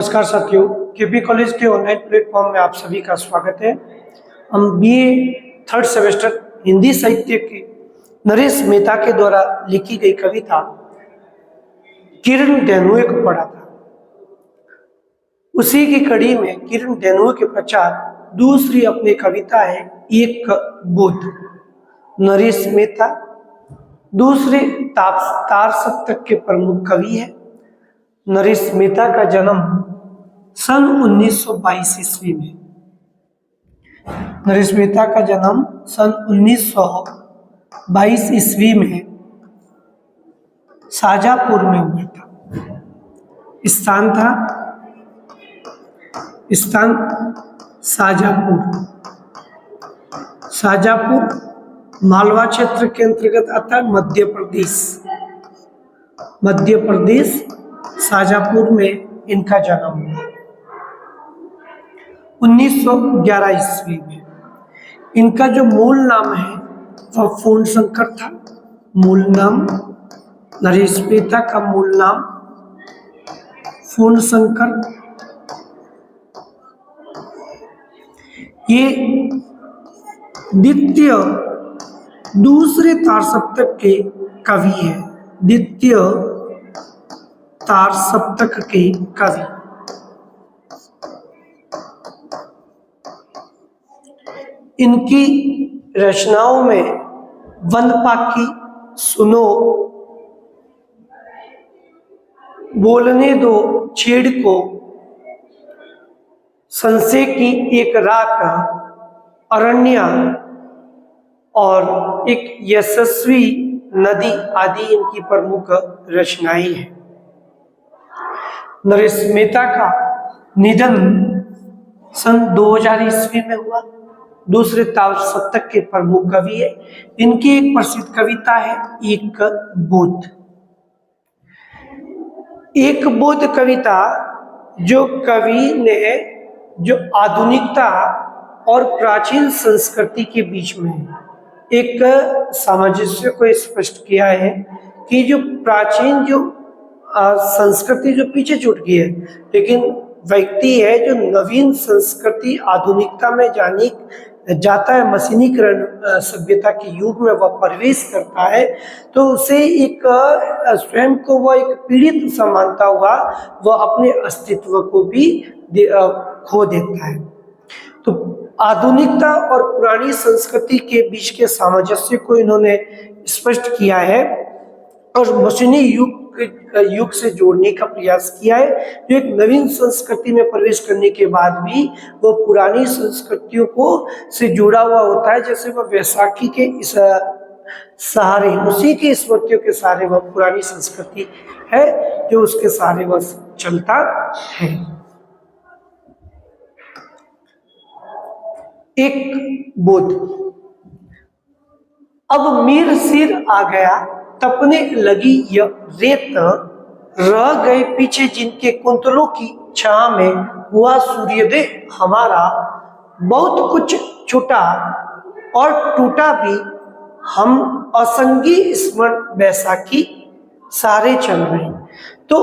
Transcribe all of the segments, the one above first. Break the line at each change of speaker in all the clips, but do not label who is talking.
नमस्कार साथियों, KP college के ऑनलाइन प्लेटफॉर्म में आप सभी का स्वागत है। हम बीए थर्ड सेमेस्टर हिंदी साहित्य के नरेश मेहता के द्वारा लिखी गई कविता किरण डेनोए को पढ़ा था। उसी की कड़ी में किरण डेनोए के पश्चात दूसरी अपनी कविता है एक बुद्ध। नरेश मेहता दूसरे तार सप्तक के प्रमुख कवि है। नरेश मेहता का जन्म सन 1922 ईस्वी में नरेश मेहता का जन्म सन 1922 ईस्वी में शाजापुर में हुआ था। स्थान शाजापुर मालवा क्षेत्र के अंतर्गत आता है। मध्य प्रदेश शाजापुर में इनका जन्म हुआ 1911 ईस्वी में। इनका जो मूल नाम है वह पूर्ण शंकर था। मूल नाम नरेश मेहता का मूल नाम पूर्ण शंकर। ये दूसरे तार सप्तक के कवि है। द्वितीय तार सप्तक के कवि। इनकी रचनाओं में वनपाकी, सुनो, बोलने दो छेड़ को, संशय की एक रात, अरण्य और एक यशस्वी नदी आदि इनकी प्रमुख रचनाएं हैं। नरेश मेहता का निधन सन 2000 ईस्वी में हुआ। दूसरे तार सप्तक के प्रमुख कवि है। इनकी एक प्रसिद्ध कविता है एक बुद्ध। एक बुद्ध कविता जो कवि ने जो आधुनिकता और प्राचीन संस्कृति के बीच में एक सामंजस्य को स्पष्ट किया है कि जो प्राचीन जो संस्कृति जो पीछे छूट गई है, लेकिन व्यक्ति है जो नवीन संस्कृति आधुनिकता में जाता है, मशीनीकरण सभ्यता के युग में वह प्रवेश करता है, तो उसे एक स्वयं को वह एक पीड़ित सा मानता हुआ वह अपने अस्तित्व को भी खो देता है। तो आधुनिकता और पुरानी संस्कृति के बीच के सामंजस्य को इन्होंने स्पष्ट किया है और मशीनी युग से जोड़ने का प्रयास किया है। जो एक नवीन संस्कृति में प्रवेश करने के बाद भी वो पुरानी संस्कृतियों को से जुड़ा हुआ होता है। जैसे वह वैशाखी के इस सहारे, उसी के स्मृतियों के सहारे वह पुरानी संस्कृति है जो उसके सहारे वह चलता है। एक बुद्ध। अब मीर सिर आ गया, तपने लगी यह रेत, रह गए पीछे जिनके कुंतलों की छां में, हुआ सूर्योदय हमारा। बहुत कुछ छूटा और टूटा भी, हम असंगी स्मरण बैसाखी सारे चल रहे। तो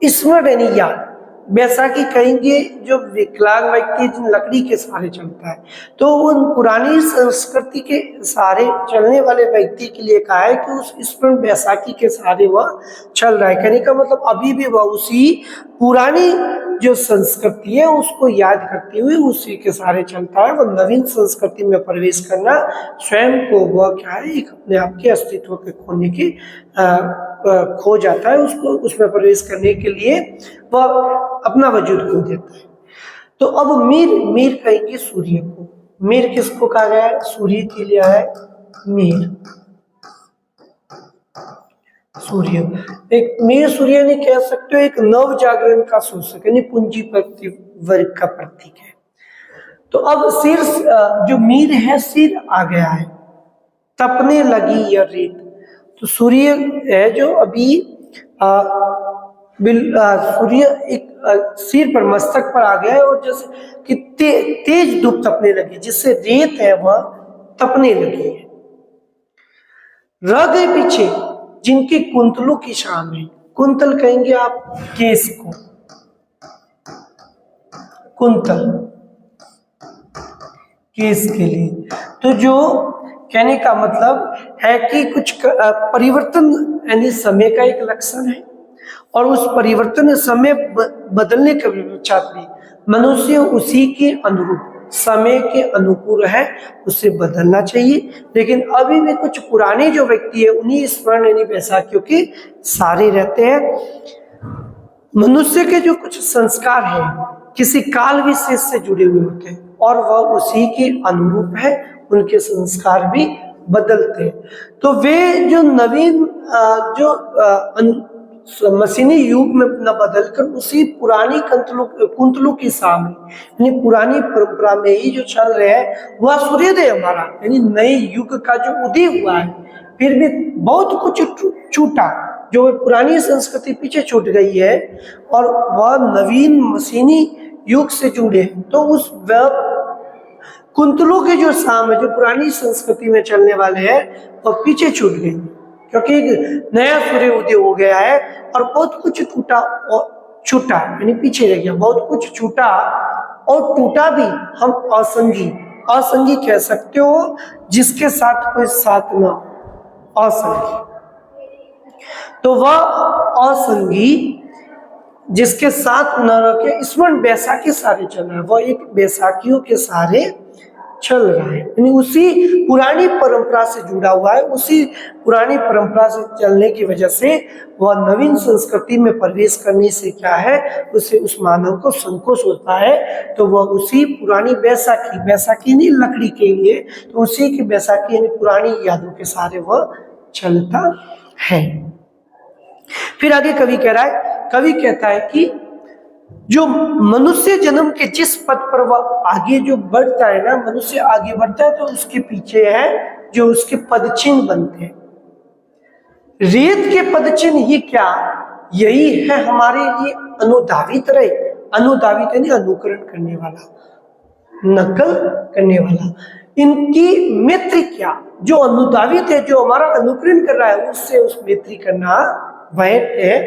स्मरण यानी याद, बैसाखी कहेंगे जो विकलांग व्यक्ति जिन लकड़ी के सहारे चलता है, तो उन पुरानी संस्कृति के सहारे चलने वाले व्यक्ति के लिए कहा है कि उस स्मरण बैसाखी के सहारे वह चल रहा है। कहने का मतलब अभी भी वह उसी पुरानी जो संस्कृति है उसको याद करते हुए उसी के सहारे चलता है। वह नवीन संस्कृति में प्रवेश करना स्वयं को वह क्या है, एक अपने आप के अस्तित्व के खोने की खो जाता है। उसको उसमें प्रवेश करने के लिए वह अपना वजूद खो देता है। तो अब मीर कहेंगे सूर्य को। मीर किसको कहा गया है? सूर्य के लिए है मीर। सूर्य एक मीर सूर्य नहीं कह सकते हो, एक नव जागरण का सूचक यानी पूंजीपति वर्ग का प्रतीक है। तो अब सिर जो मीर है सिर आ गया है, तपने लगी यह रेत। तो सूर्य है जो अभी सूर्य एक सिर पर मस्तक पर आ गया है और जैसे कि तेज धूप तपने लगी, जिससे रेत है वह तपने लगी है। रह गए पीछे जिनके कुंतलों की छां में, कुंतल कहेंगे आप केस को, कुंतल केस के लिए। तो जो कहने का मतलब है कि कुछ परिवर्तन यानी समय का एक लक्षण है, और उस परिवर्तन समय बदलने के पश्चात भी मनुष्य उसी के अनुरूप समय के अनुकूल है, उसे बदलना चाहिए। लेकिन अभी भी कुछ पुराने जो व्यक्ति है उन्हीं स्मरण यानी वैसाखियों के सारे रहते हैं। मनुष्य के जो कुछ संस्कार है किसी काल विशेष से जुड़े हुए होते हैं और वह उसी के अनुरूप है, उनके संस्कार भी बदलते हैं। तो वे जो नवीन मशीनी युग में न बदलकर उसी पुरानी कुंतलों की साम यानी पुरानी परंपरा में ही जो चल रहे हैं वह सूर्योदय हमारा यानी नए युग का जो उदय हुआ है। फिर भी बहुत कुछ छूटा, जो पुरानी संस्कृति पीछे छूट गई है और वह नवीन मशीनी युग से जुड़े, तो उस कुंतलों के जो साम है जो पुरानी संस्कृति में चलने वाले हैं वह पीछे छूट गई, क्योंकि नया सूर्य उदय हो गया है और बहुत कुछ टूटा और छूटा यानी पीछे रह गया। बहुत कुछ छूटा और टूटा भी हम असंगी कह सकते हो, जिसके साथ कोई साथ ना, असंगी। तो वह असंगी जिसके साथ न रखे स्मरण बैसाखी सारे चल रहा है, वह एक बैसाखियों के सारे चल रहा है यानी उसी पुरानी परंपरा से जुड़ा हुआ है। उसी पुरानी परंपरा से चलने की वजह से वह नवीन संस्कृति में प्रवेश करने से क्या है, उसे उस मानव को संकोच होता है। तो वह उसी पुरानी बैसाखी नहीं लकड़ी के लिए, तो उसी की बैसाखी यानी पुरानी यादों के सारे वह चलता है। फिर आगे कवि कहता है कि जो मनुष्य जन्म के जिस पद पर वह आगे जो बढ़ता है ना, मनुष्य आगे बढ़ता है तो उसके पीछे है जो उसके पदचिन्ह बनते हैं। रेत के पदचिन्ह ही क्या, यही है हमारे लिए अनुधावित रहे। अनुधावित यानी अनुकरण करने वाला, नकल करने वाला। इनकी मैत्री क्या, जो अनुधावित है, जो हमारा अनुकरण कर रहा है, उससे उस मैत्री करना वह है।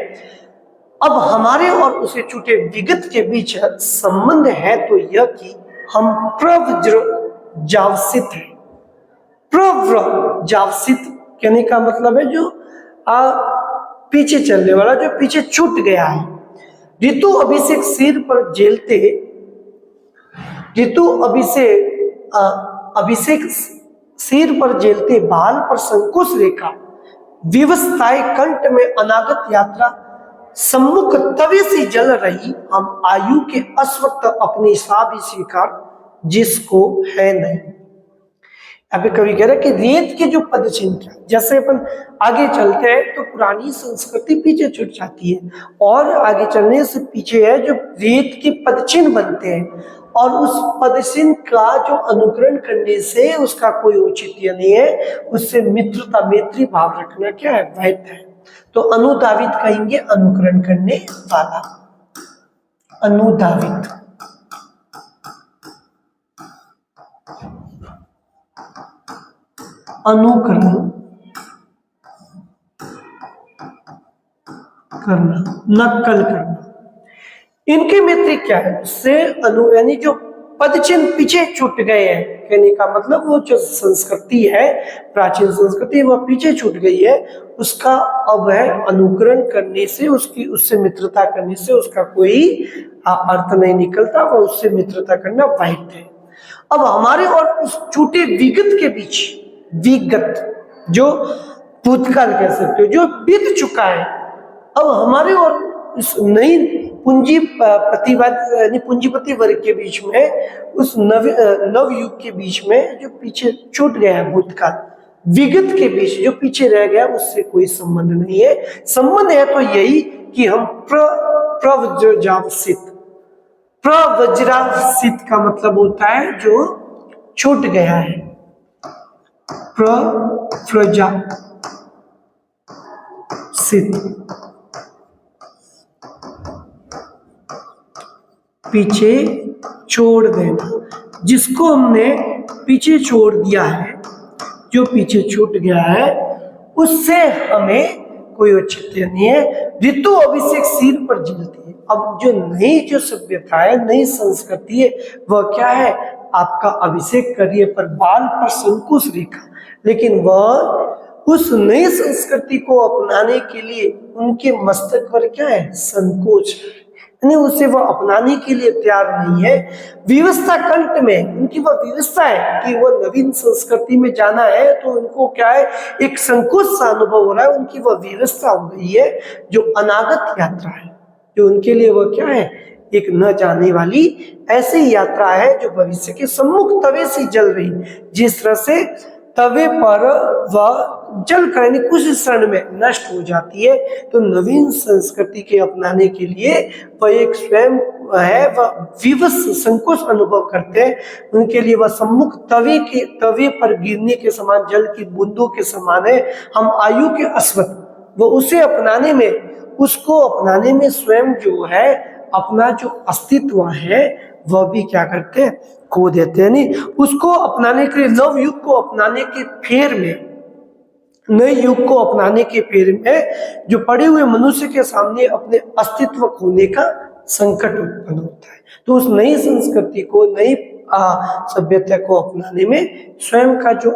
अब हमारे और उसे छूटे विगत के बीच संबंध है तो यह कि हम प्रव्रजावसित है। प्रव्रजावसित कहने का मतलब है जो पीछे चलने वाला, जो पीछे छूट गया है। ऋतु अभिषेक सिर पर झेलते, ऋतु अभिषेक सिर पर झेलते बाल पर संकोच रेखा, विवस्ताए कंठ में अनागत यात्रा, सम्मुख तवे से जल रही हम आयु के अस्वत्थ अपने सा भी स्वीकार जिसको है नहीं। अभी कवि कह रहे कि रेत के जो पदचिन्ह क्या, जैसे अपन आगे चलते हैं तो पुरानी संस्कृति पीछे छूट जाती है और आगे चलने से पीछे है जो रेत के पदचिन्ह बनते हैं, और उस पदचिन्ह का जो अनुकरण करने से उसका कोई औचित्य नहीं है, उससे मित्रता मैत्री भाव रखना क्या है, वैध है। तो अनुधावित कहेंगे अनुकरण करने वाला, अनुधावित। अनुकरण करना, नकल करना। इनकी मैत्री क्या है, उससे यानी जो पदचिन्ह पीछे छूट गए हैं, कहने का मतलब वो जो संस्कृति है, प्राचीन संस्कृति, वह पीछे छूट गई है, उसका अब है अनुकरण करने से, उससे मित्रता करने से उसका कोई अर्थ नहीं निकलता, वह उससे मित्रता करना वाहित है। अब हमारे और उस छूटे विगत के बीच, विगत जो भूतकाल कह सकते हो, जो बीत चुका है, अब हमारे और इस नई पूंजीपति वर्ग के बीच में, उस नव युग के बीच में जो पीछे छूट गया है भूतकाल, विगत के बीच जो पीछे रह गया, उससे कोई संबंध नहीं है। संबंध है तो यही कि हम प्रवज्रावसित, प्रवज्रावसित का मतलब होता है जो छूट गया है, प्रवज्रावसित, पीछे छोड़ देना, जिसको हमने पीछे छोड़ दिया है, जो पीछे छूट गया है, उससे हमें कोई औचित्य नहीं है। ऋतु अभिषेक सिर पर झिलती है। अब जो नई जो सभ्यता है, नई संस्कृति है, वह क्या है, आपका अभिषेक करिए पर बाल पर संकुश रेखा, लेकिन वह उस नई संस्कृति को अपनाने के लिए उनके मस्तक पर क्या है, संकोच, यानी उसे वह अपनाने के लिए तैयार नहीं है। विवशता कंठ में उनकी वह विवशता है कि वह नवीन संस्कृति में जाना है, तो उनको क्या है, एक संकोच सा अनुभव हो रहा है, उनकी वह विवशता हो गई है। जो अनागत यात्रा है, जो उनके लिए वह क्या है, एक न जाने वाली ऐसी यात्रा है जो भविष्य के सम्मुख तवे से जल रही, जिस तरह से तवे पर वह जल कर कुछ क्षण में नष्ट हो जाती है। तो नवीन संस्कृति के अपनाने के लिए वह एक स्वयं है, वह विवश संकोच अनुभव करते हैं। उनके लिए वह सम्मुख तवे पर गिरने के समान, जल की बूंदों के समान है। हम आयु के अश्वत्थ, वो उसे अपनाने में, उसको अपनाने में स्वयं जो है अपना जो अस्तित्व है वह भी क्या करते हैं, खो देते हैं। नहीं, उसको अपनाने के लिए, नव युग को अपनाने के फेर में, नए युग को अपनाने के फेर में जो पड़े हुए मनुष्य के सामने अपने अस्तित्व खोने का संकट उत्पन्न होता है। तो उस नई संस्कृति को, नई सभ्यता को अपनाने में स्वयं का जो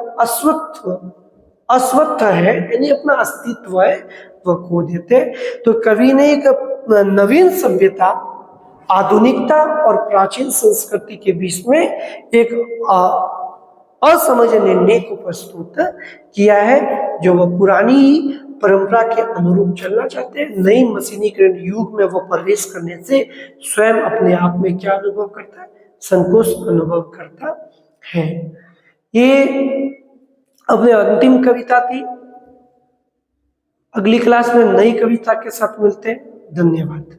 अस्वत्थ है, यानी अपना अस्तित्व है, वह खो देते हैं। तो कवि ने एक नवीन सभ्यता, आधुनिकता और प्राचीन संस्कृति के बीच में एक असमझ निर्णय को प्रस्तुत किया है, जो वह पुरानी परंपरा के अनुरूप चलना चाहते हैं। नई मशीनीकरण युग में वह प्रवेश करने से स्वयं अपने आप में क्या अनुभव करता है, संकोच अनुभव करता है। ये अपने अंतिम कविता थी। अगली क्लास में नई कविता के साथ मिलते हैं। धन्यवाद।